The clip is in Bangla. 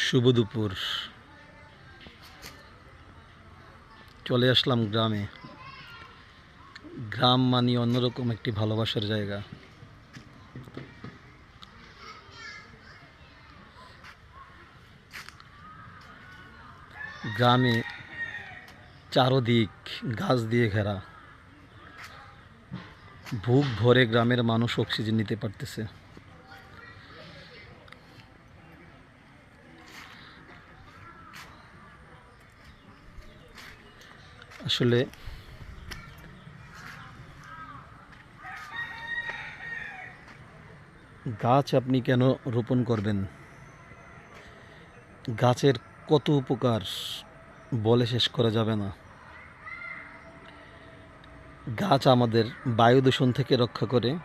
শুভ দুপুর। চলে আসলাম গ্রামে। গ্রাম মানে অন্যরকম একটি ভালোবাসার জায়গা। গ্রামে চারদিক গাছ দিয়ে ঘেরা। বুক ভরে গ্রামের মানুষ অক্সিজেন নিতে পারতেছে। আসলে গাছ আপনি কেন রোপণ করবেন? গাছের কত উপকার বলে শেষ করা যাবে না। গাছ আমাদের বায়ু দূষণ থেকে রক্ষা করে,